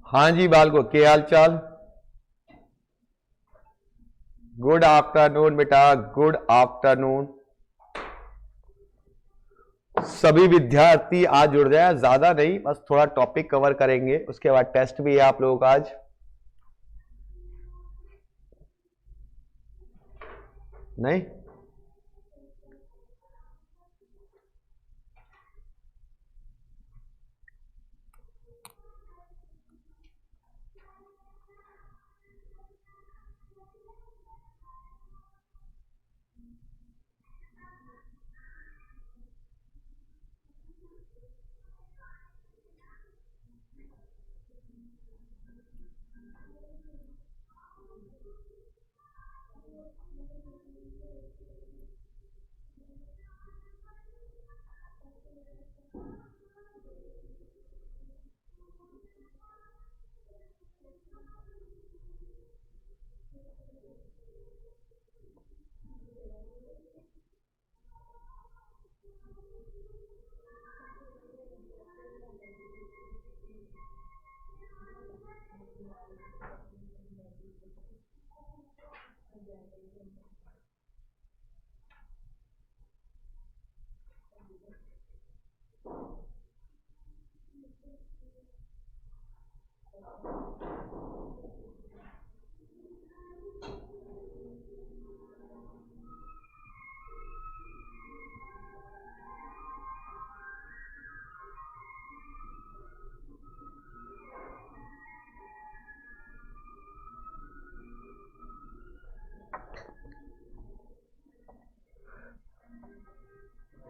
हाँ जी बालको, क्या हाल चाल। गुड आफ्टरनून बेटा, गुड आफ्टरनून। सभी विद्यार्थी आज जुड़ जाए, ज्यादा नहीं, बस थोड़ा टॉपिक कवर करेंगे, उसके बाद टेस्ट भी है आप लोगों का आज। नहीं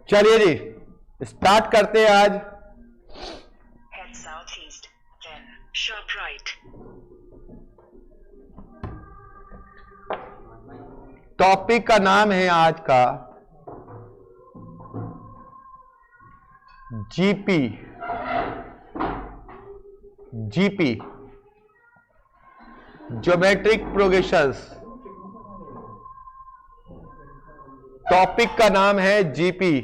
चलिए जी, स्टार्ट करते हैं आज। Head southeast, then sharp right. Topic का नाम है आज का GP. GP geometric progressions. Topic का नाम है जीपी।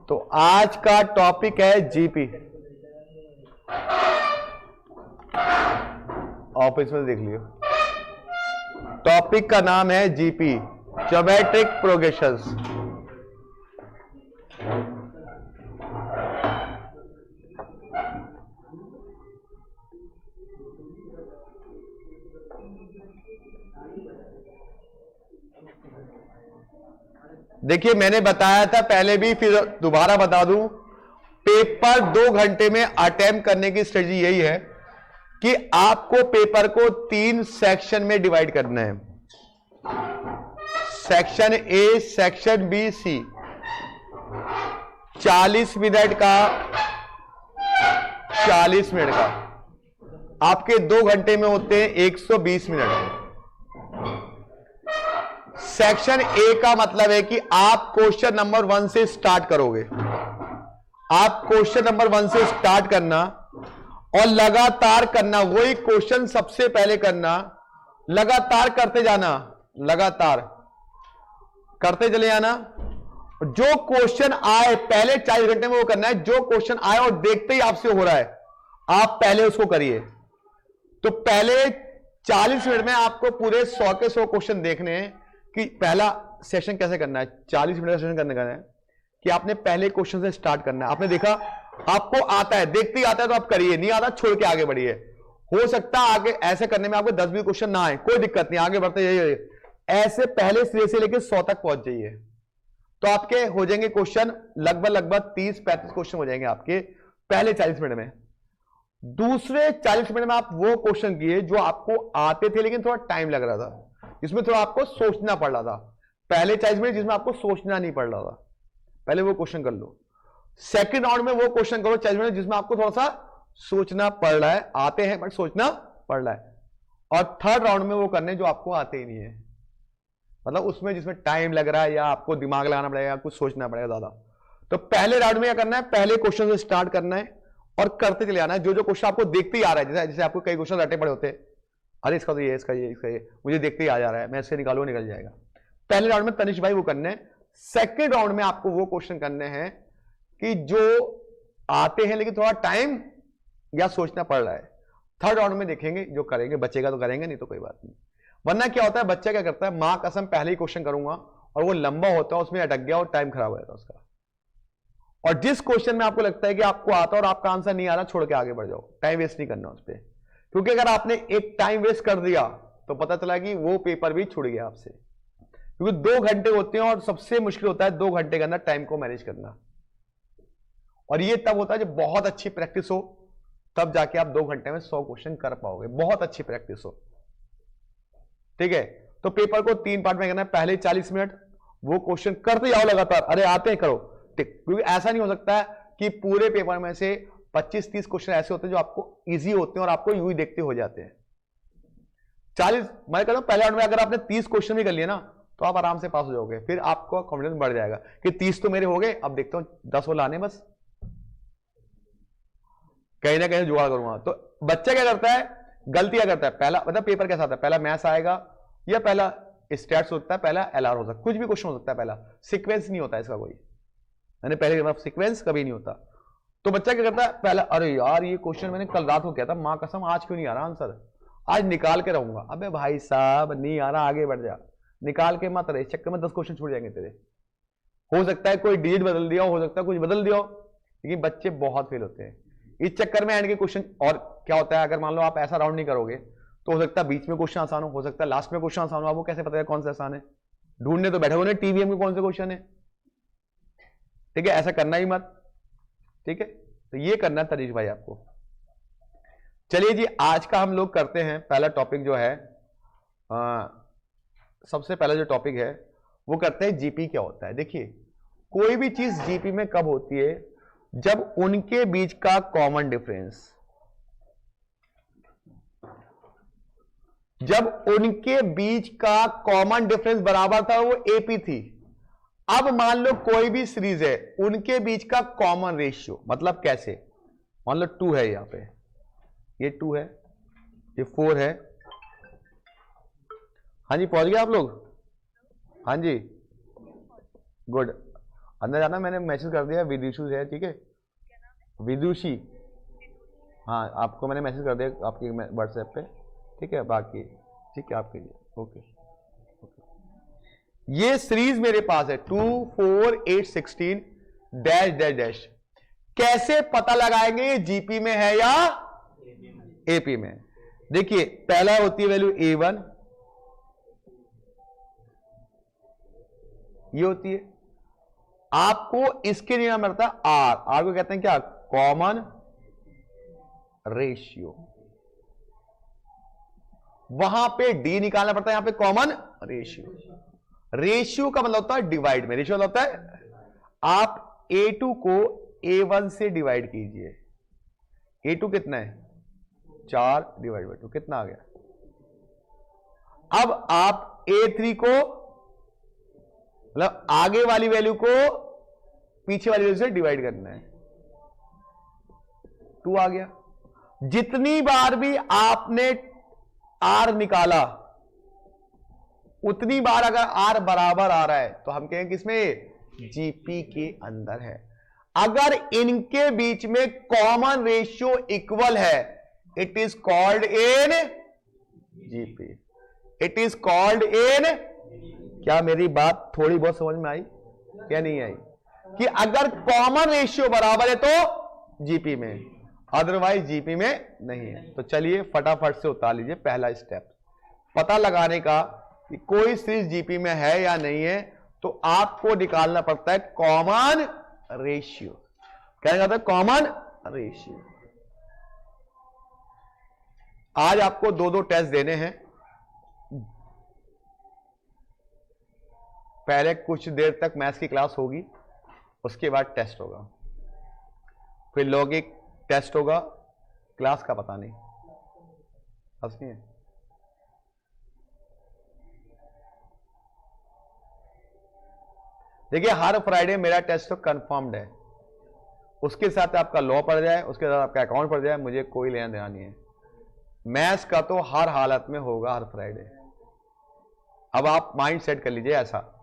तो आज का टॉपिक है जीपी। ऑफिस में देख लियो, टॉपिक का नाम है जीपी, ज्योमेट्रिक प्रोग्रेशंस। देखिए, मैंने बताया था पहले भी, फिर दोबारा बता दूं, पेपर 2 घंटे में अटेम्प्ट करने की स्ट्रेटजी यही है कि आपको पेपर को 3 सेक्शन में डिवाइड करना है। Section A, section B, C. 40 minute का, 40 मिनट का। आपके 2 घंटे में होते हैं 120 मिनट। सेक्शन ए का मतलब है कि आप क्वेश्चन नंबर 1 से स्टार्ट करोगे। आप क्वेश्चन नंबर 1 से स्टार्ट करना और लगातार करना, वही क्वेश्चन सबसे पहले करना, लगातार करते जाना, लगातार करते चले जाना। जो क्वेश्चन आए पहले 40 घंटे में वो करना है। जो क्वेश्चन आए और देखते ही आपसे हो रहा है, आप पहले उसको करिए। तो पहले 40 मिनट में आपको पूरे 100 के 100 क्वेश्चन देखने हैं कि पहला सेशन कैसे करना है। 40 मिनट का सेशन करने का है कि आपने पहले क्वेश्चन से स्टार्ट करना है। आपने देखा, आपको आता है, देखते ही आता है तो आप करिए, नहीं आता छोड़ के आगे बढ़िए। हो सकता है आगे ऐसे करने में आपको 10-20 क्वेश्चन ना आए, कोई दिक्कत नहीं, आगे बढ़ते जाइए। ऐसे पहले सिरे से लेकर 100 तक पहुंच जाइए, तो आपके हो जाएंगे क्वेश्चन लगभग 30-35 क्वेश्चन हो जाएंगे आपके पहले 40 मिनट में। दूसरे 40 मिनट में आप वो क्वेश्चन किए जो आपको आते थे लेकिन थोड़ा टाइम लग रहा था, जिसमें थोड़ा आपको सोचना पड़ रहा था। पहले 40 मिनट जिसमें आपको सोचना नहीं पड़ रहा था, पहले वो क्वेश्चन कर लो। सेकंड राउंड में वो क्वेश्चन करो 40 मिनट जिसमें आपको थोड़ा सा सोचना पड़ रहा है, आते हैं बट सोचना पड़ रहा है। और थर्ड राउंड में वो करने जो आपको आते ही नहीं है, मतलब उसमें जिसमें टाइम लग रहा है या आपको दिमाग लगाना पड़ेगा, कुछ सोचना पड़ेगा ज्यादा। तो पहले राउंड में क्या करना है, पहले क्वेश्चन से स्टार्ट करना है और करते चले आना है। जो जो क्वेश्चन आपको देखते ही आ रहा है, जैसे आपको कई क्वेश्चन रटे पड़े होते हैं, अरे इसका तो ये, इसका ये, इसका ये, मुझे देखते ही आ जा रहा है, मैं इससे निकालू, निकल जाएगा। पहले राउंड में तनिष भाई वो करने हैं। सेकेंड राउंड में आपको वो क्वेश्चन करने हैं कि जो आते हैं लेकिन थोड़ा टाइम या सोचना पड़ रहा है। थर्ड राउंड में देखेंगे, जो करेंगे बचेगा तो करेंगे, नहीं तो कोई बात नहीं। वरना क्या होता है, बच्चा क्या करता है, मां कसम पहले ही क्वेश्चन करूंगा और वो लंबा होता है, उसमें अटक गया और टाइम खराब हो जाता है उसका। और जिस क्वेश्चन में आपको लगता है कि आपको आता है और आपका आंसर नहीं आ रहा, छोड़ के आगे बढ़ जाओ, टाइम वेस्ट नहीं करना उस पर। क्योंकि अगर आपने एक टाइम वेस्ट कर दिया तो पता चला कि वो पेपर भी छूट गया आपसे। क्योंकि 2 घंटे होते हैं और सबसे मुश्किल होता है 2 घंटे के अंदर टाइम को मैनेज करना। और ये तब होता है जब बहुत अच्छी प्रैक्टिस हो, तब जाके आप 2 घंटे में 100 क्वेश्चन कर पाओगे, बहुत अच्छी प्रैक्टिस हो। ठीक है, तो पेपर को 3 पार्ट में करना है। पहले 40 मिनट वो क्वेश्चन करते जाओ लगातार, अरे आते हैं करो। ठीक, क्योंकि ऐसा नहीं हो सकता है कि पूरे पेपर में से 25-30 क्वेश्चन ऐसे होते हैं जो आपको इजी होते हैं और आपको यूं ही देखते हो जाते हैं। 40 मैं कहता हूं पहले राउंड में अगर आपने 30 क्वेश्चन भी कर लिए ना, तो आप आराम से पास हो जाओगे। फिर आपको कॉन्फिडेंस बढ़ जाएगा कि 30 तो मेरे हो गए, अब देखता हूं 10 वो लाने, बस कहीं ना कहीं जुगाड़ करूंगा। तो बच्चा क्या करता है, गलतियां करता है। पहला मतलब पेपर कैसा आता है, पहला मैथ्स आएगा या पहला स्टैट्स होता है, पहला एलआर हो सकता है, कुछ भी क्वेश्चन हो सकता है। पहला सीक्वेंस नहीं होता इसका कोई, मैंने पहले सीक्वेंस कभी नहीं होता। तो बच्चा क्या करता है, पहला अरे यार ये क्वेश्चन मैंने कल रात को किया था, मां कसम आज क्यों नहीं आ रहा आंसर, आज निकाल के रहूंगा। अबे भाई साहब नहीं आ रहा, आगे बढ़ जा, निकाल के मत रहे, इस चक्कर में 10 क्वेश्चन छूट जाएंगे तेरे। हो सकता है कोई डिजिट बदल दिया हो सकता है कुछ बदल दिया हो, लेकिन बच्चे बहुत फेल होते हैं इस चक्कर में एंड के क्वेश्चन। और क्या होता है, अगर मान लो आप ऐसा राउंड नहीं करोगे तो हो सकता है बीच में क्वेश्चन आसान हो सकता है लास्ट में क्वेश्चन आसान हो। आपको कैसे पता है कौन सा आसान है, ढूंढने तो बैठे हो ना टीवीएम में कौन से क्वेश्चन है। ठीक है, ऐसा करना ही मत। ठीक है, तो ये करना है तरीज भाई आपको। चलिए जी, आज का हम लोग करते हैं पहला टॉपिक जो है, सबसे पहला जो टॉपिक है वो करते हैं जीपी क्या होता है। देखिए, कोई भी चीज जीपी में कब होती है, जब उनके बीच का कॉमन डिफरेंस, जब उनके बीच का कॉमन डिफरेंस बराबर था, वो एपी थी। अब मान लो कोई भी सीरीज है, उनके बीच का कॉमन रेशियो, मतलब कैसे, मान लो 2 है, यहां पे ये 2 है, ये 4 है। हाँ जी, पहुंच गए आप लोग? हाँ जी, गुड। अंदर जाना, मैंने मैसेज कर दिया, विदुषी है, ठीक है, विदुषी। हाँ, आपको मैंने मैसेज कर दिया आपके व्हाट्सएप पे, ठीक है, बाकी ठीक है आपके लिए, ओके। ये सीरीज मेरे पास है 2 4 8 16 डैश डैश डैश। कैसे पता लगाएंगे ये जीपी में है या एपी में? देखिए, पहला होती है वैल्यू A1, ये होती है। आपको इसके लिए मिलता है आर को कहते हैं क्या, कॉमन रेशियो। वहां पे डी निकालना पड़ता है, यहां पे कॉमन रेशियो। रेशियो का मतलब होता है डिवाइड में, रेशियो होता है आप A2 को A1 से डिवाइड कीजिए। A2 कितना है, 4 डिवाइड बाई 2, कितना आ गया। अब आप A3 को, मतलब आगे वाली वैल्यू को पीछे वाली वैल्यू से डिवाइड करना है, 2 आ गया। जितनी बार भी आपने आर निकाला, उतनी बार अगर आर बराबर आ रहा है तो हम कहेंगे किसमें, जीपी के अंदर है। अगर इनके बीच में कॉमन रेशियो इक्वल है, it is called in GP, it is called in. क्या मेरी बात थोड़ी बहुत समझ में आई या नहीं आई, कि अगर कॉमन रेशियो बराबर है तो जीपी में, अदरवाइज जीपी में नहीं है। तो चलिए फटाफट से उतार लीजिए पहला स्टेप, पता लगाने का कि कोई सीरीज जीपी में है या नहीं है। तो आपको निकालना पड़ता है कॉमन रेशियो। क्या कहता है, कॉमन रेशियो। आज आपको 2-2 टेस्ट देने हैं। पहले कुछ देर तक मैथ्स की क्लास होगी, उसके बाद टेस्ट होगा, फिर लॉजिक टेस्ट होगा, क्लास का पता नहीं, बस नहीं है। देखिए, हर फ्राइडे मेरा टेस्ट तो कंफर्म्ड है, उसके साथ आपका लॉ पड़ जाए, उसके साथ आपका अकाउंट पड़ जाए, मुझे कोई लेना देना नहीं है। मैथ्स का तो हर हालत में होगा हर फ्राइडे। अब आप माइंड सेट कर लीजिए ऐसा।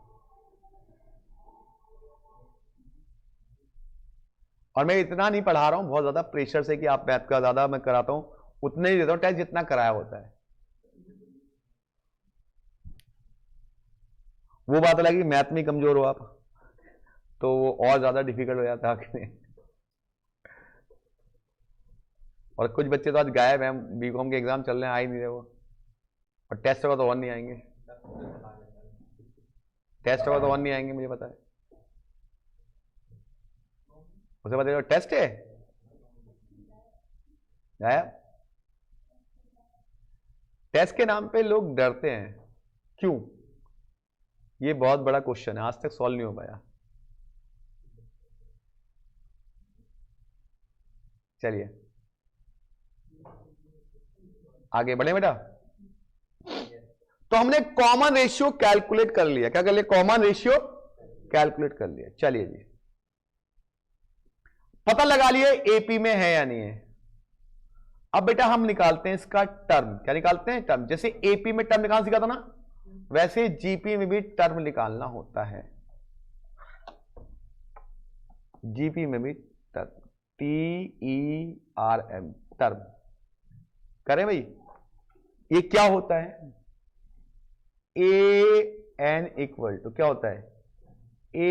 और मैं इतना नहीं पढ़ा रहा हूं बहुत ज्यादा प्रेशर से कि आप मैथ का ज्यादा मैं कराता हूं, उतने ही देता हूं टेस्ट जितना कराया होता है। वो बात अलग है मैथ में कमजोर हो आप तो वो और ज्यादा डिफिकल्ट हो जाता है आपके लिए। और कुछ बच्चे तो आज गायब हैं, बीकॉम के एग्जाम चल रहे हैं, आ ही नहीं रहे वो, और टेस्ट होगा तो और नहीं आएंगे, टेस्ट होगा तो और नहीं आएंगे, मुझे पता है। उसे पता है टेस्ट है गायब। टेस्ट के नाम पे लोग डरते हैं, क्यों? ये बहुत बड़ा क्वेश्चन है, आज तक सॉल्व नहीं हो पाया। चलिए आगे बढ़े बेटा। तो हमने कॉमन रेशियो कैलकुलेट कर लिया, क्या कर लिया? कॉमन रेशियो कैलकुलेट कर लिया। चलिए जी, पता लगा लिए एपी में है या नहीं है। अब बेटा हम निकालते हैं इसका टर्म। क्या निकालते हैं? टर्म। जैसे एपी में टर्म निकालना सीखा था ना, वैसे जीपी में भी टर्म निकालना होता है। जीपी में भी टर्म, TERM, टर्म करें भाई। ये क्या होता है? AN इक्वल टू क्या होता है? A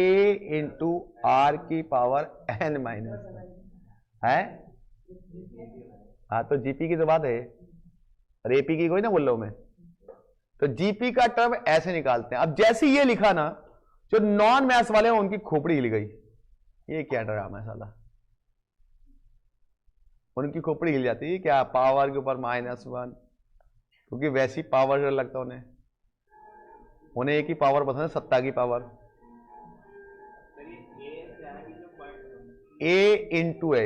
इंटू R की पावर N माइनस है। हाँ तो जीपी की तो बात है, और एपी की कोई ना बोल रहा हूं मैं। तो जीपी का टर्म ऐसे निकालते हैं। अब जैसे ये लिखा ना, जो नॉन मैथ्स वाले हैं उनकी खोपड़ी हिल गई। ये क्या ड्रामा है साला, उनकी खोपड़ी हिल जाती है। क्या पावर के ऊपर -1, क्योंकि वैसी पावर लगता है उन्हें एक ही पावर पसंद है, सत्ता की पावर। A इंटू है,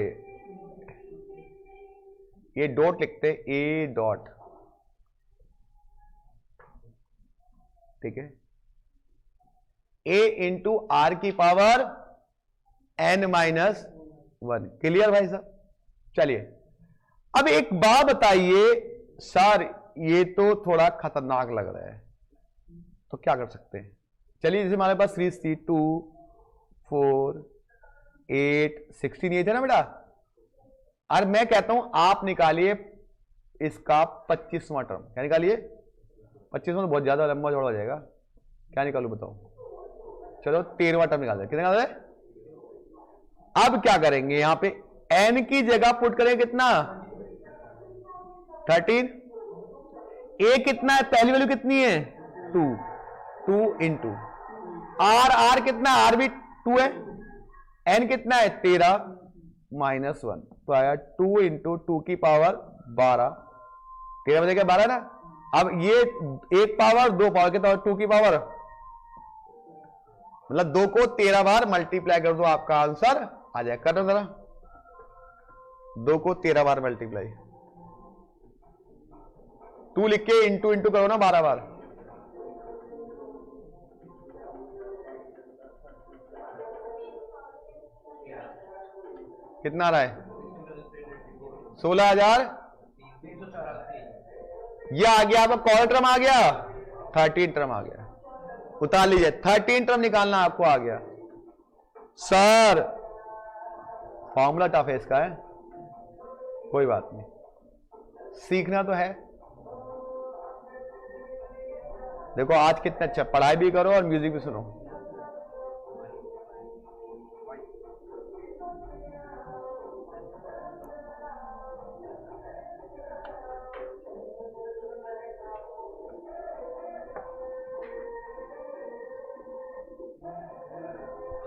ये डॉट लिखते हैं, A डॉट, ठीक है। A इंटू R की पावर N-1। क्लियर भाई साहब? चलिए अब एक बात बताइए सर, ये तो थोड़ा खतरनाक लग रहा है, तो क्या कर सकते हैं? चलिए जैसे हमारे पास सीरीज थी 2, 4, 8, 16 ये थे ना बेटा। और मैं कहता हूं आप निकालिए इसका 25वां टर्म। क्या निकालिए? 25वां तो बहुत ज्यादा लंबा चौड़ा हो जाएगा। क्या निकालू बताओ? चलो 13वां टर्म निकाल दे। कितना निकाल दे? अब क्या करेंगे? यहां पे n की जगह पुट करें कितना? 13। a कितना है? पहली वैल्यू कितनी है? 2 इंटू r कितना? r भी 2 है। n कितना है? 13 -1, तो आया 2 इंटू 2 की पावर 12। 13 बजे क्या 12 ना। अब ये एक पावर, दो पावर, कितना? 2 की पावर, मतलब 2 को 13 बार मल्टीप्लाई कर दो, आपका आंसर आ जाए। कर दो जरा, 2 को 13 बार मल्टीप्लाई, 2 लिख के इंटू इंटू करो ना 12 बार। कितना आ रहा है? 16,000। यह आ गया आपका कौन टर्म आ गया? 13 टर्म आ गया। उतार लीजिए, 13 टर्म निकालना आपको आ गया। सर फॉर्मूला टफ है इसका, है कोई बात नहीं, सीखना तो है। देखो आज कितना अच्छा, पढ़ाई भी करो और म्यूजिक भी सुनो।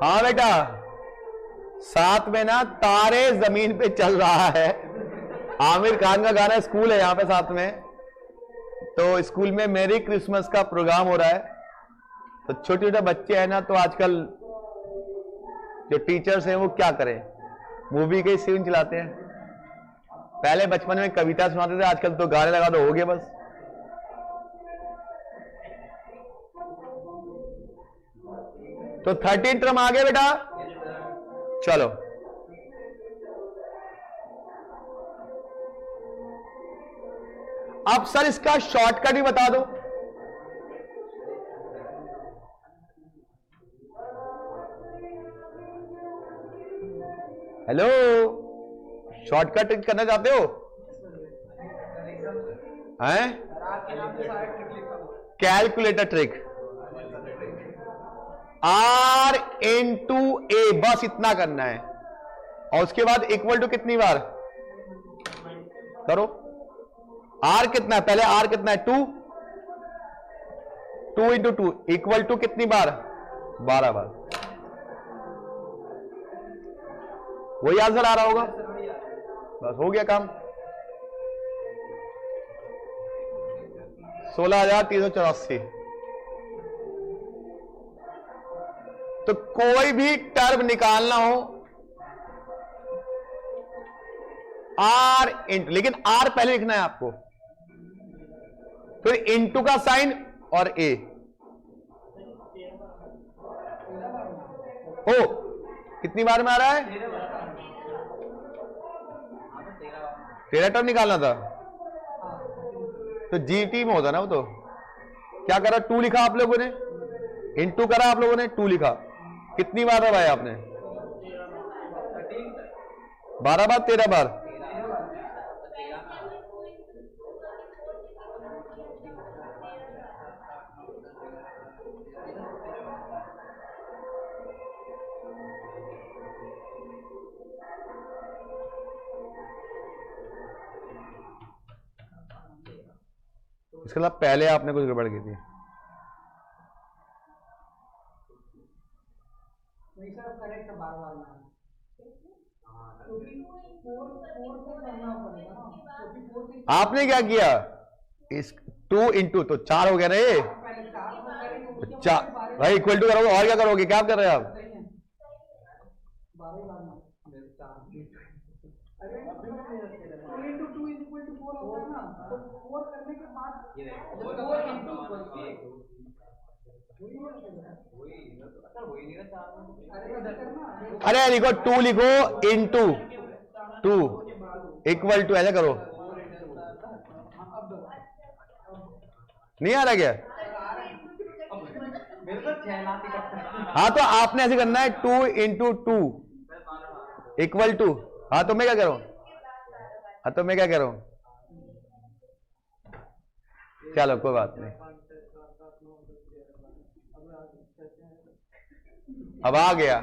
हाँ बेटा, साथ में ना तारे जमीन पे चल रहा है, आमिर खान का गाना, स्कूल है यहां पे साथ में, तो स्कूल में मेरी क्रिसमस का प्रोग्राम हो रहा है। तो छोटे छोटे बच्चे हैं ना, तो आजकल जो टीचर्स हैं वो क्या करें, मूवी के सीन चलाते हैं। पहले बचपन में कविता सुनाते थे, आजकल तो गाने लगा दो, हो गए बस। तो 13 टर्म आ गए बेटा। चलो अब सर इसका शॉर्टकट भी बता दो। हेलो, शॉर्टकट करना चाहते हो? हैं? कैलकुलेटर ट्रिक, R इंटू ए, बस इतना करना है। और उसके बाद इक्वल टू कितनी बार करो? R कितना है पहले? R कितना है? 2, 2 इंटू 2 इक्वल टू कितनी बार? 12 बार। वही आंसर आ रहा होगा, बस हो गया काम। 16,384। तो कोई भी टर्म निकालना हो R इंटू, लेकिन R पहले लिखना है आपको, फिर इंटू का साइन और ए। ओ कितनी बार में आ रहा है? 13 टर्म निकालना था, तो जीटी में होता ना वो। तो क्या करा? 2 लिखा आप लोगों ने, इंटू करा आप लोगों ने, 2 लिखा। कितनी बार है भाई आपने? 12 बार, 13 बार। इसके मतलब पहले आपने कुछ गड़बड़ की थी। आपने क्या किया? इस 2 इंटू तो 4 हो गया ना ये। 4 भाई इक्वल टू करोगे और क्या करोगे? क्या कर रहे हैं आप? अरे लिखो 2 लिखो इंटू 2 इक्वल टू, ऐसा करो। नहीं आ रहा क्या? हाँ तो आपने ऐसे करना है 2 इंटू 2 इक्वल टू। हाँ तो मैं क्या करूं? हाँ तो मैं क्या करूं? चलो कोई बात नहीं, अब आ गया।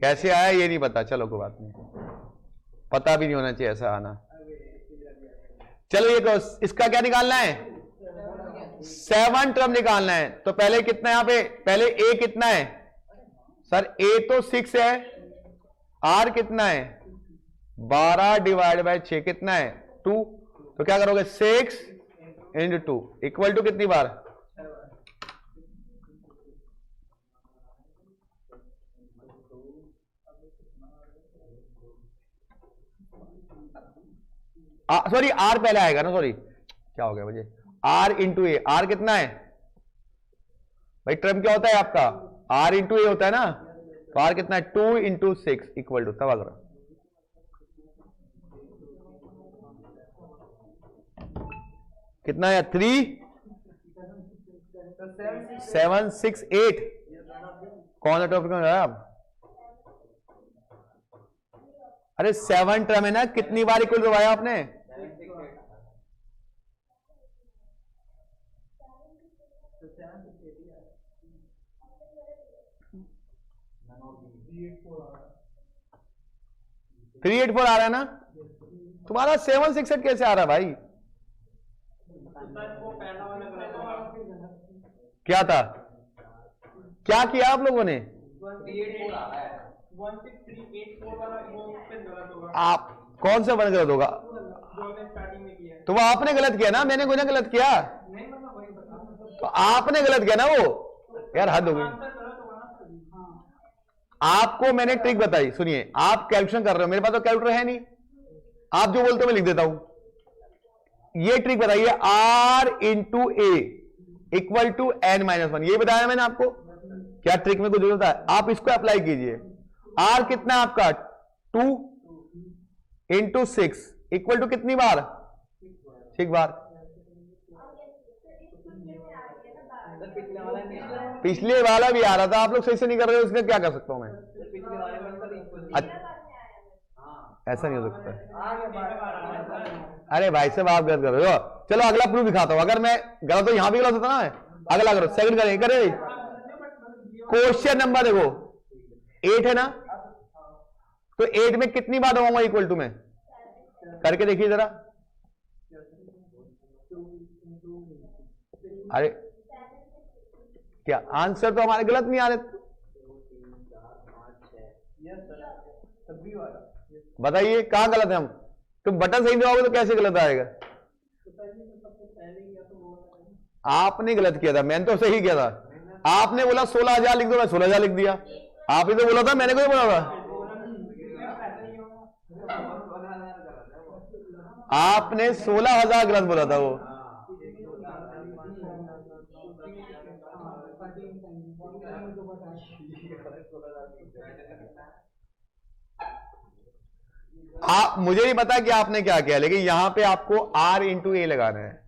कैसे आया ये नहीं पता, चलो कोई बात नहीं, पता भी नहीं होना चाहिए ऐसा आना। चलो ये करो, इसका क्या निकालना है? 7 टर्म निकालना है। तो पहले कितना है यहाँ पे? पहले ए कितना है सर? ए तो 6 है। आर कितना है? 12 डिवाइड बाय 6 कितना है? 2। तो क्या करोगे? 6 इंटू 2 इक्वल टू कितनी बार? सॉरी आर पहले आएगा ना, सॉरी क्या हो गया मुझे? Are into A. आर कितना है भाई? टर्म क्या होता है आपका? आर इंटू ए होता है ना। तो आर कितना है? 2 इंटू 6 इक्वल टू, तब अगर कितना है? 3 7 6 8। कौन सा टॉपिक में आप? अरे 7 टर्म है ना, कितनी बार इक्वल करवाया आपने? थ्री 8 4 आ रहा है ना तुम्हारा। 7 6 8 कैसे आ रहा है भाई? क्या था? क्या किया आप लोगों ने? आप कौन सा वन गलत होगा? तो वो आपने गलत किया ना, मैंने कोई ना गलत किया। तो आपने गलत किया ना वो, यार हद हो गई। आपको मैंने ट्रिक बताई, सुनिए। आप कैलकुलेशन कर रहे हो, मेरे पास तो कैलकुलेटर है नहीं। आप जो बोलते हो मैं लिख देता हूं। ये ट्रिक बताइए, R into A equal to n-1। ये बताया मैंने आपको। क्या ट्रिक में कुछ जरूरत है? आप इसको अप्लाई कीजिए। आर कितना है आपका? 2 इंटू 6 इक्वल टू कितनी बार? 6 बार। पिछले वाला भी आ रहा था, आप लोग सही से नहीं कर रहे हो, इसमें क्या कर सकता हूं मैं? ऐसा नहीं हो सकता। अरे भाई साहब आप गलत कर रहे हो। चलो अगला प्रूफ दिखाता हूं। अगर मैं गलत हो यहां भी गलत होता ना, अगला करो, सेकंड करें करे। क्वेश्चन नंबर देखो 8 है ना, तो 8 में कितनी बार होगा इक्वल टू में, करके देखिए जरा। अरे क्या आंसर तो हमारे गलत नहीं आ रहे, बताइए कहां गलत है हम। तुम बटन सही दबाओगे तो कैसे गलत आएगा। आपने गलत किया था, मैंने तो सही किया था। आपने बोला 16,000 लिख दो, मैं 16,000 लिख दिया। आप ही तो बोला था, मैंने कोई बोला था। आपने 16,000 गलत बोला था वो। आप मुझे नहीं पता कि आपने क्या किया, लेकिन यहां पे आपको R इंटू ए लगाना है।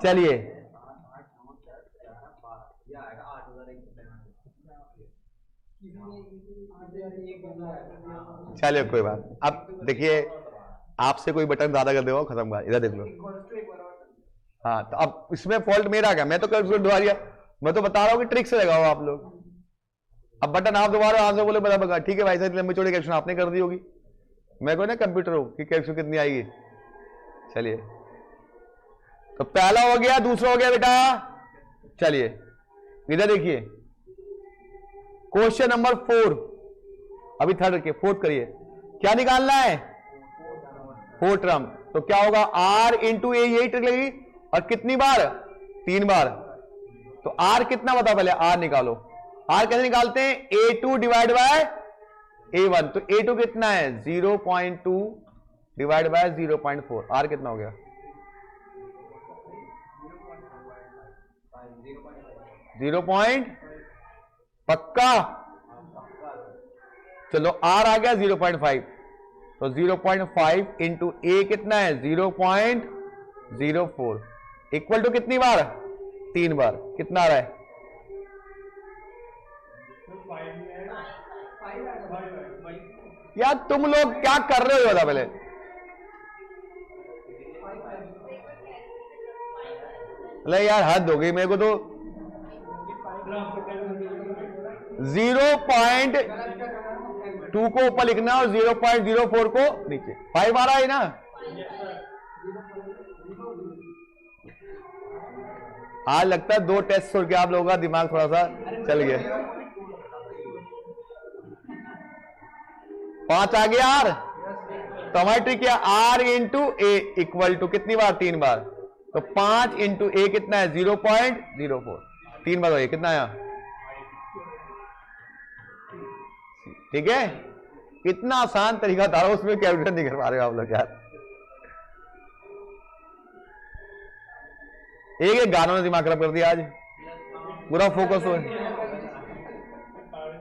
चलिए चलिए कोई बात। अब देखिए आपसे कोई बटन ज्यादा कर देगा खत्म कर, इधर देख लो। हाँ तो अब इसमें फॉल्ट मेरा क्या, मैं तो कैलकुलेट दबा दिया। मैं तो बता रहा हूँ कि ट्रिक से लगाओ आप लोग। अब बटन आप दोबारा आप से बोले बता, ठीक है भाई साहब लंबी चौड़ी कैलकुलेशन आपने कर दी होगी, मैं कोई ना कंप्यूटर हूं कि कैलकुलेशन कितनी आएगी। चलिए तो पहला हो गया, दूसरा हो गया बेटा। चलिए इधर देखिए क्वेश्चन नंबर 4, अभी थर्ड रखिए, फोर्थ करिए। क्या निकालना है, 4 टर्म। तो क्या होगा R इंटू ए, यही ट्रिक लगेगी। और कितनी बार, 3 बार। तो R कितना बता, पहले R निकालो। R कैसे निकालते हैं, A2 डिवाइड बाय A1। तो A2 कितना है 0.2 डिवाइड बाय 0.4। R कितना हो गया 0. पक्का। चलो R आ गया 0.5, तो 0.5 इंटू ए कितना है 0.04 इक्वल टू कितनी बार, 3 बार। कितना आ रहा है, यार तुम लोग क्या कर रहे हो, बता पहले। अरे यार हद हो गई, मेरे को तो 0.2 को ऊपर लिखना और 0.04 को नीचे। 5 आ रहा है ना। आज लगता है 2 टेस्ट छोड़ के आप लोगों का दिमाग थोड़ा सा चल गया। 5 आ गया यार। तो हमारी ट्रिक क्या, R into A equal to कितनी बार, 3 बार। तो 5 इंटू ए कितना है 0.04, 3 बार हो, कितना आया। ठीक है, इतना आसान तरीका था, उसमें कैलकुलेशन नहीं कर पा रहे हो आप लोग यार। एक गानों ने दिमाग खराब कर दिया आज। पूरा फोकस हो,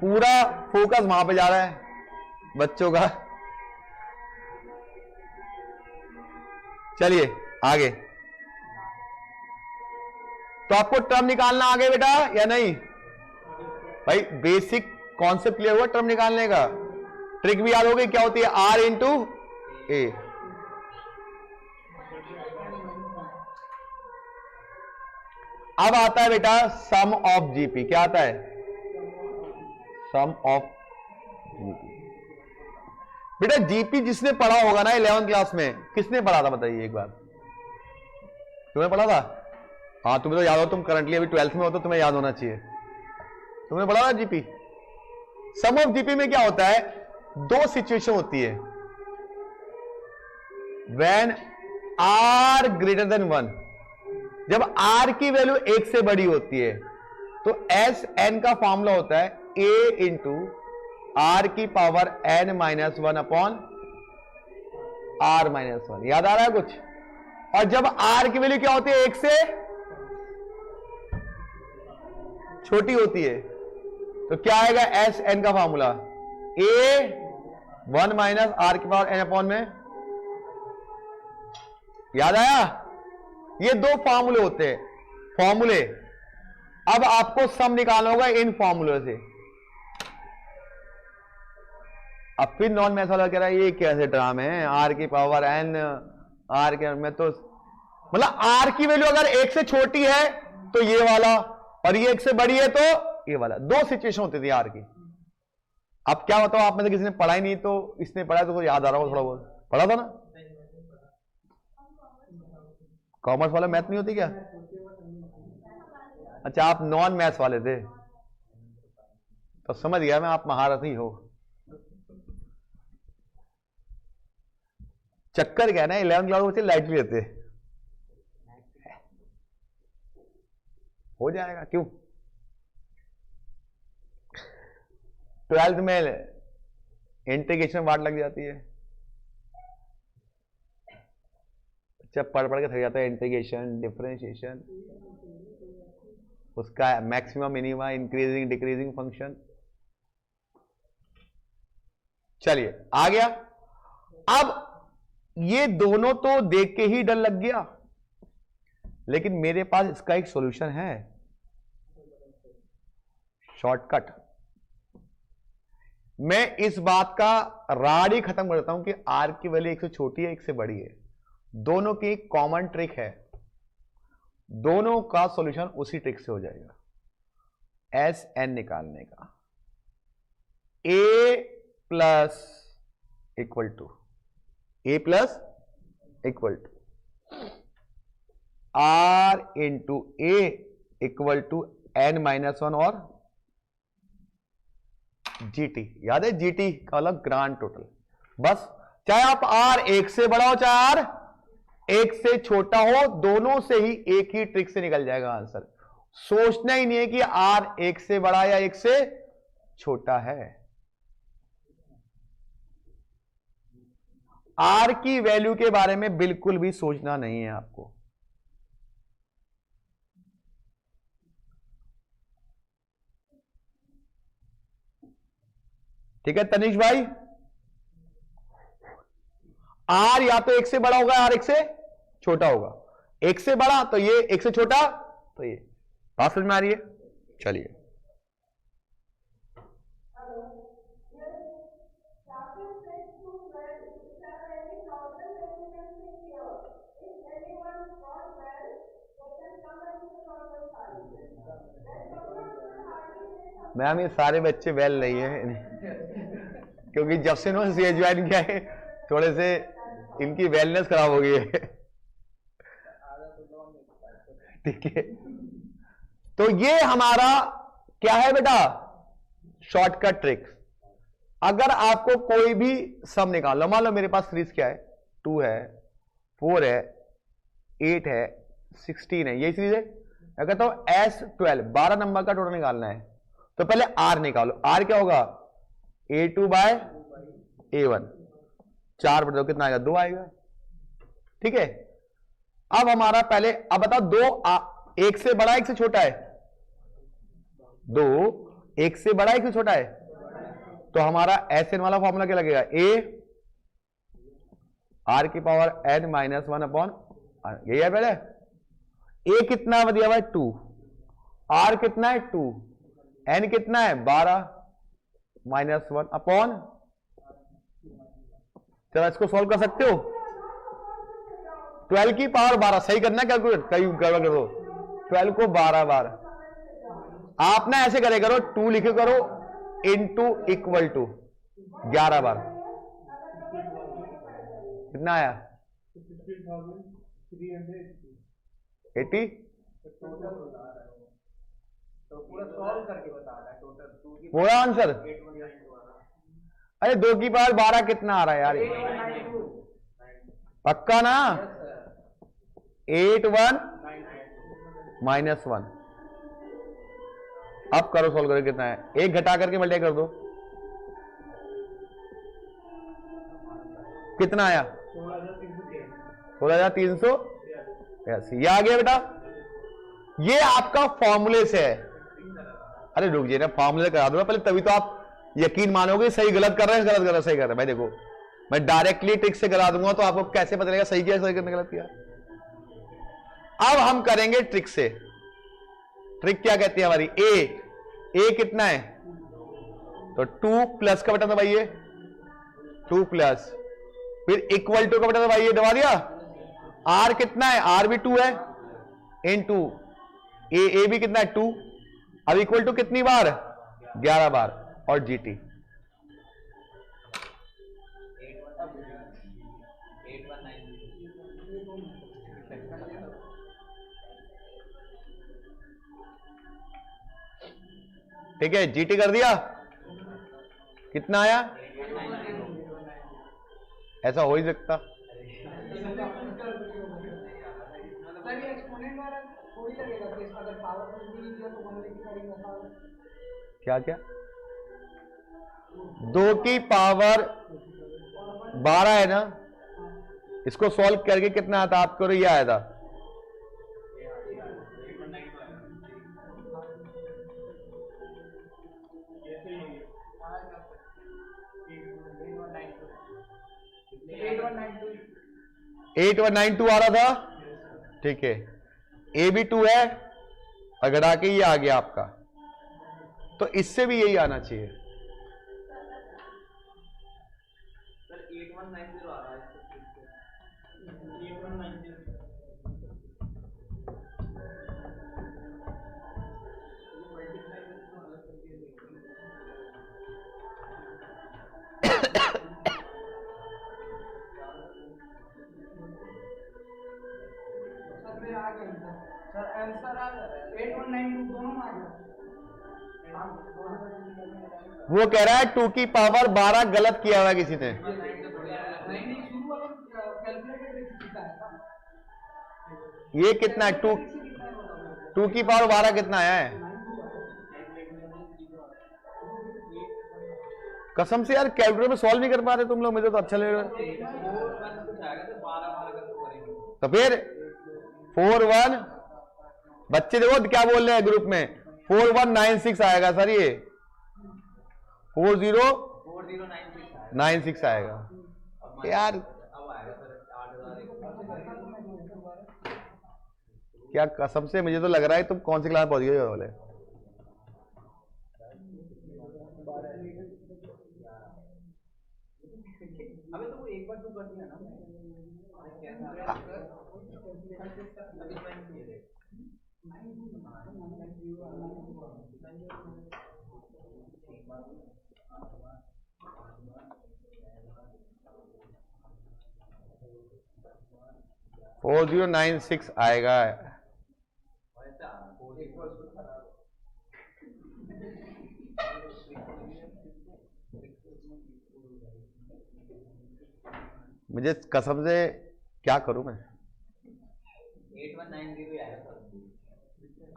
पूरा फोकस वहां पे जा रहा है बच्चों का। चलिए आगे। तो आपको टर्म निकालना आ गया बेटा या नहीं भाई, बेसिक कॉन्सेप्ट क्लियर हुआ टर्म निकालने का। ट्रिक भी याद हो गई, क्या होती है R इंटू ए। अब आता है बेटा सम ऑफ जीपी। क्या आता है, सम ऑफ जीपी। बेटा जीपी जिसने पढ़ा होगा ना 11th क्लास में, किसने पढ़ा था बताइए एक बार, तुम्हें पढ़ा था। हाँ तुम्हें तो याद हो, तुम करंटली अभी 12th में हो तो तुम्हें याद होना चाहिए। तुमने पढ़ा था जीपी। सम ऑफ जीपी में क्या होता है, 2 सिचुएशन होती है। व्हेन R ग्रेटर देन 1, जब R की वैल्यू 1 से बड़ी होती है तो Sn का फॉर्मूला होता है A इंटू R की power n minus 1 upon R minus 1। याद आ रहा है कुछ। और जब R की वैल्यू क्या होती है 1 से छोटी होती है तो क्या आएगा Sn का फॉर्मूला A 1 माइनस R की पावर n अपॉन में। याद आया। ये 2 फॉर्मूले होते हैं, फॉर्मूले। अब आपको सम निकालना होगा इन फॉर्मूले से। अब फिर नॉन मैथ वाला कह रहा है ये कैसे ड्रामे हैं, आर की पावर एन, आर के में तो मतलब आर की वैल्यू अगर 1 से छोटी है तो ये वाला, और ये 1 से बड़ी है तो ये वाला। दो सिचुएशन होती थी आर की। अब क्या बताओ, आप में से किसी ने पढ़ा ही नहीं, तो इसने पढ़ा तो याद आ रहा हो थोड़ा बहुत, पढ़ा था ना। कॉमर्स वाला मैथ नहीं होती क्या? अच्छा, आप नॉन मैथ्स वाले थे, तो समझ गया मैं, आप महारथी हो। चक्कर क्या है ना, 11th क्लास बच्चे लाइटली लेते, हो जाएगा क्यों। 12th में इंटीग्रेशन वाट लग जाती है, जब पढ़ के थक जाता है। इंटीग्रेशन, डिफरेंशिएशन, उसका maximum minima, increasing decreasing function. चलिए आ गया। अब ये दोनों तो देख के ही डर लग गया, लेकिन मेरे पास इसका एक सॉल्यूशन है, शॉर्टकट। मैं इस बात का राड ही खत्म कर देता हूं कि आर की वैल्यू 1 से छोटी है, 1 से बड़ी है। दोनों की कॉमन ट्रिक है, दोनों का सॉल्यूशन उसी ट्रिक से हो जाएगा। एस एन निकालने का, A plus equal to R into A equal to N minus 1 और जीटी। याद है जीटी का मतलब ग्रांड टोटल। बस चाहे आप आर 1 से बड़ा हो चाहे आर 1 से छोटा हो, दोनों से ही एक ही ट्रिक से निकल जाएगा आंसर। सोचना ही नहीं है कि आर 1 से बड़ा या 1 से छोटा है। आर की वैल्यू के बारे में बिल्कुल भी सोचना नहीं है आपको। ठीक है तनिष भाई, आर या तो 1 से बड़ा होगा, आर 1 से छोटा होगा। 1 से बड़ा तो ये, 1 से छोटा तो ये। बात समझ में आ रही है? चलिए मैम, ये सारे बच्चे वेल नहीं है क्योंकि जब से इन्होंने सीए ज्वाइन किया है थोड़े से इनकी वेलनेस खराब हो गई है। ठीक है, तो ये हमारा क्या है बेटा, शॉर्टकट ट्रिक। अगर आपको कोई भी सम निकालना, मान लो मेरे पास सीरीज क्या है, 2 है, 4 है, 8 है, 16 है, यही सीरीज है। मैं कहता हूं S12 12 नंबर का टोटल निकालना है, तो पहले R निकालो। R क्या होगा, A2 बाय A1, 4 बटा 2 कितना आएगा, 2 आएगा। ठीक है, अब हमारा पहले, अब बताओ 2 1 से बड़ा 1 से छोटा है, 2 1 से बड़ा 1 से छोटा है, तो हमारा SN वाला फॉर्मूला क्या लगेगा, A R की पावर N माइनस 1 अपॉन, यही है पहले। A कितना दिया हुआ है 2, R कितना है 2, N कितना है 12 माइनस 1 अपॉन, चलो इसको सॉल्व कर सकते हो। 12 की पावर 12 सही करना है, कैलकुलेट कर दो 12 को 12 बार। आप ना ऐसे करे करो, 2 लिखे करो इनटू इक्वल टू 11 बार। कितना आया 80। पूरा आंसर, अरे 2 की पावर 12 कितना आ रहा है यार, पक्का ना, 81 माइनस 1। अब करो सॉल्व करो, कितना है, 1 घटा करके मल्टीप्लाई कर दो, कितना आया 16,383। ये आ गया बेटा, ये आपका फॉर्मूले से है। अरे रुक जाइए ना, फॉर्मूले करा दूंगा पहले, तभी तो आप यकीन मानोगे सही गलत कर रहे हैं, गलत कर रहे हैं, सही कर रहे हैं। भाई देखो, मैं डायरेक्टली ट्रिक से करा दूंगा तो आपको कैसे पता चलेगा सही किया, सही करने, गलत किया। अब हम करेंगे ट्रिक से। ट्रिक क्या कहती है हमारी? ए कितना है? तो 2 प्लस का बटन दबाइए, 2 प्लस, फिर इक्वल टू का बटन दबाइए, दबा दिया। आर कितना है? आर भी 2 है, इन 2, ए भी कितना है? 2। अब इक्वल टू कितनी बार? 11 बार। और जीटी ठीक है, जीटी कर दिया। कितना आया? ऐसा हो ही सकता। क्या क्या? 2 की पावर 12 है ना, इसको सॉल्व करके कितना आता आपको? ये आया था एट 192 आ रहा था। ठीक है, ए भी 2 है, अगर आके ये आ गया आपका, तो इससे भी यही आना चाहिए। वो कह रहा है 2 की पावर 12 गलत किया हुआ किसी ने। ये कितना है? 2 की पावर 12 कितना आया है? कसम से यार, कैलकुलेटर में सॉल्व नहीं कर पा रहे तुम लोग, मुझे तो अच्छा लग रहा है। तो फिर 41, बच्चे देखो क्या बोल रहे हैं ग्रुप में, 4196 आएगा सर, ये 4096 आएगा यार। क्या कसम से मुझे तो लग रहा है तुम कौन सी क्लास में पहुंच गए हो बोले। अबे तो वो एक बार तू कर दिया ना। 4096 आएगा। मुझे कसम से क्या करूं मैं? 8190 आया सर।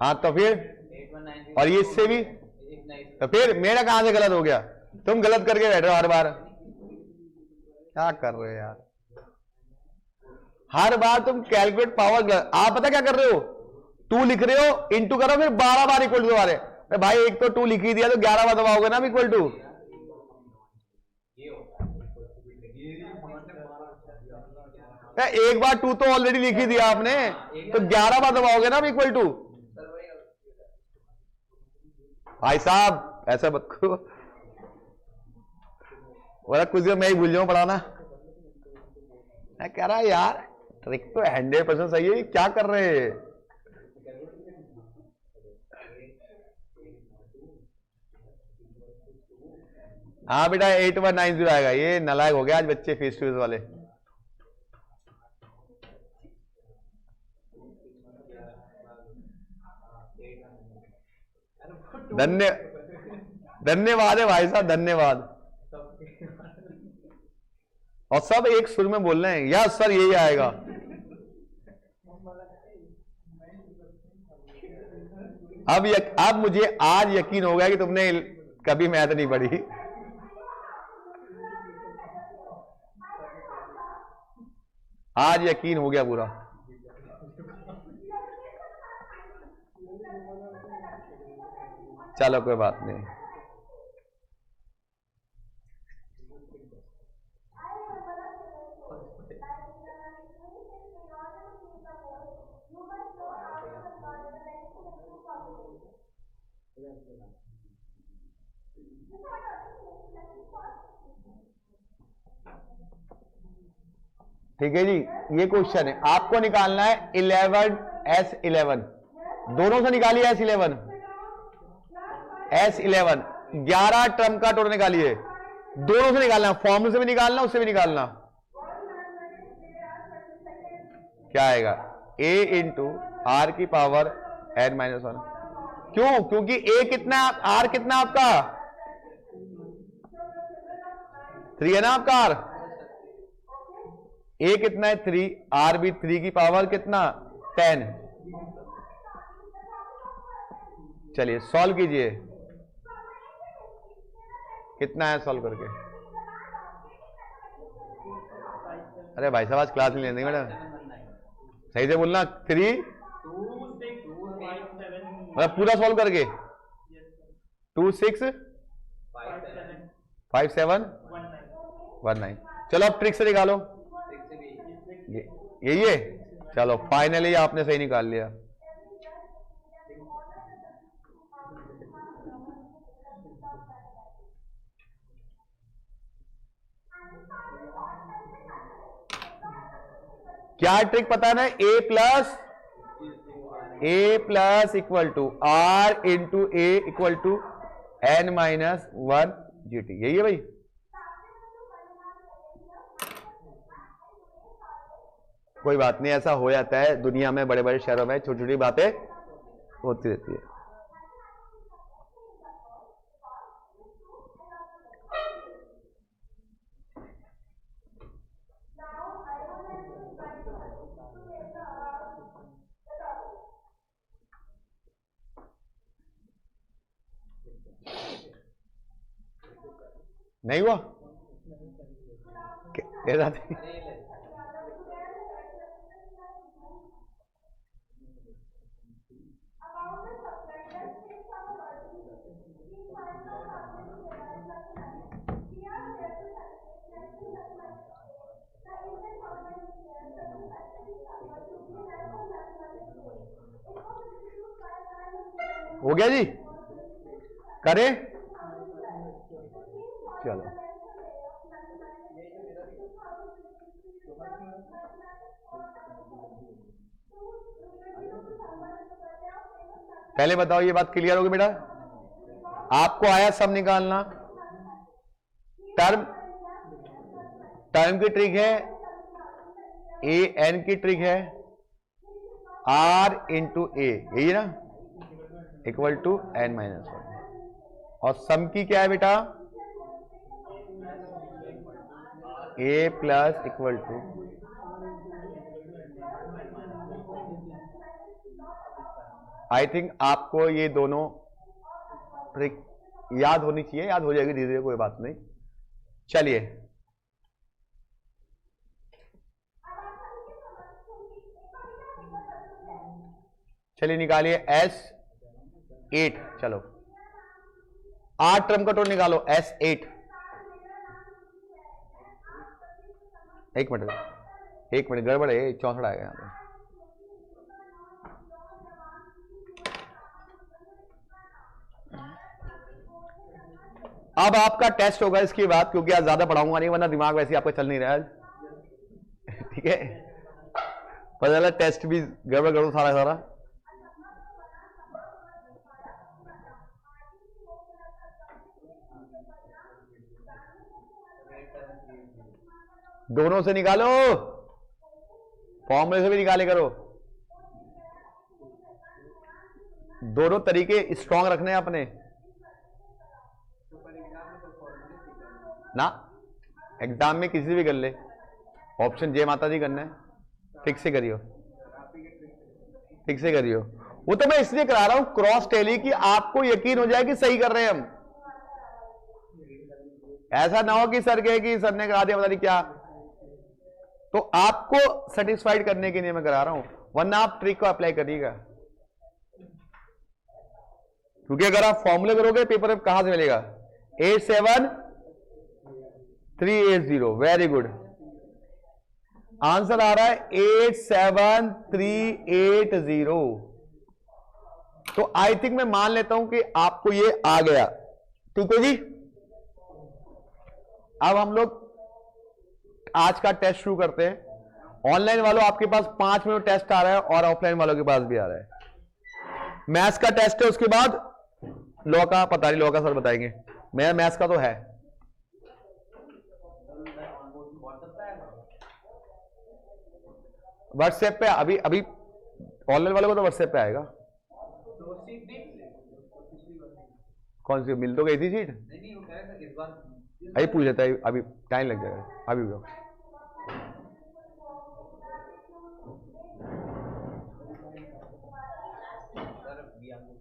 हाँ तो फिर 8190 और ये इससे भी, तो फिर मेरा कहां से गलत हो गया? तुम गलत करके बैठे हो हर बार, क्या कर रहे हो यार? हर बार तुम कैलकुलेट पावर, आप पता क्या कर रहे हो? 2 लिख रहे हो, इंटू करो, फिर 12 बार इक्वल टू दोबारे। भाई एक तो 2 लिख ही दिया, तो 11 बार दबाओगे ना इक्वल टू। एक बार 2 तो ऑलरेडी लिख ही दिया आपने, तो 11 बार दबाओगे ना इक्वल टू। भाई साहब ऐसा मत करो, बोला कुछ मैं ही भूल जाऊं पढ़ाना। मैं कह रहा यार ट्रिक तो 100% सही है, क्या कर रहे हैं? हाँ बेटा 8190 आएगा। ये नालायक हो गया आज बच्चे फेस टू फेस वाले। धन्यवाद है भाई साहब, धन्यवाद। और सब एक सुर में बोल रहे हैं, यस सर यही आएगा। अब मुझे आज यकीन हो गया कि तुमने कभी मैथ नहीं पढ़ी। आज यकीन हो गया पूरा। चलो कोई बात नहीं। ठीक है जी, ये क्वेश्चन है, आपको निकालना है 11S11, दोनों से निकालिए S11, 11 टर्म का टोटल निकालिए, दोनों से निकालना, फॉर्मूले से भी निकालना, उससे भी निकालना। क्या आएगा? a इंटू आर की पावर n-1। क्यों? क्योंकि a कितना, r कितना आपका 3 है ना आपका r, a कितना है 3, r भी 3 की पावर कितना 10। चलिए सॉल्व कीजिए, कितना है सॉल्व करके। अरे भाई साहब आज क्लास नहीं लेंगे मैडम, सही से बोलना। 3 मतलब पूरा सॉल्व करके 2 6 5 7 1 9। चलो अब ट्रिक से निकालो, यही है। चलो फाइनली आपने सही निकाल लिया। क्या ट्रिक पता है ना? a plus equal to r into a equal to n-1 GT, यही है भाई। कोई बात नहीं, ऐसा हो जाता है दुनिया में, बड़े बड़े शहरों में छोटी छोटी बातें होती रहती है। नहीं हुआ कैसा थी? हो गया जी, करें? चलो पहले बताओ, ये बात क्लियर होगी बेटा? आपको आया सब निकालना। टर्म की ट्रिक है, ए एन की ट्रिक है, r इंटू ए, यही है ना, इक्वल टू n-1। और सम की क्या है बेटा? a plus equal to I think आपको ये दोनों ट्रिक याद होनी चाहिए, याद हो जाएगी धीरे धीरे, कोई बात नहीं। चलिए निकालिए S8। चलो 8 टर्म का टोटल निकालो, S8। एक मिनट गड़बड़ है, 64 आएगा यहां पे। अब आपका टेस्ट होगा इसके बाद, क्योंकि आज ज्यादा पढ़ाऊंगा नहीं, वरना दिमाग वैसे आपका चल नहीं रहा है। ठीक है, पता चला टेस्ट भी गड़बड़ करो सारा। दोनों से निकालो, फॉर्मूले से भी निकाले करो, दोनों तरीके स्ट्रांग रखने हैं अपने ना। एग्जाम में किसी भी कर ले, ऑप्शन जे माता जी करना है, ठीक से करियो, ठीक से करियो। वो तो मैं इसलिए करा रहा हूं क्रॉस टैली की, आपको यकीन हो जाए कि सही कर रहे हैं हम। ऐसा ना हो कि सर कहे कि सर ने करा दिया पता नहीं क्या, तो आपको सेटिस्फाइड करने के लिए मैं करा रहा हूं, वरना आप ट्रिक को अप्लाई करिएगा। क्योंकि अगर आप फॉर्मूले करोगे पेपर में कहां से मिलेगा? 87380, वेरी गुड। आंसर आ रहा है 87380। तो आई थिंक मैं मान लेता हूं कि आपको ये आ गया। ठीक है जी। अब हम लोग आज का टेस्ट शुरू करते हैं। ऑनलाइन वालों आपके पास 5 मिनट टेस्ट आ रहा है और ऑफलाइन वालों के पास भी आ रहा है। मैथ्स का टेस्ट है, उसके बाद लॉ का पता नहीं, लॉ का सर बताएंगे। मेरा मैथ्स का तो है। व्हाट्सएप पे अभी अभी ऑनलाइन वालों को तो व्हाट्सएप पे आएगा। तो सीट देख ले तो पिछली बार नहीं। कौन सी मिल तो गई थी सीट? नहीं वो कह रहा था इस बार अभी पूछ लेता है, अभी टाइम लग जाएगा। अभी रुको। सर भी आपको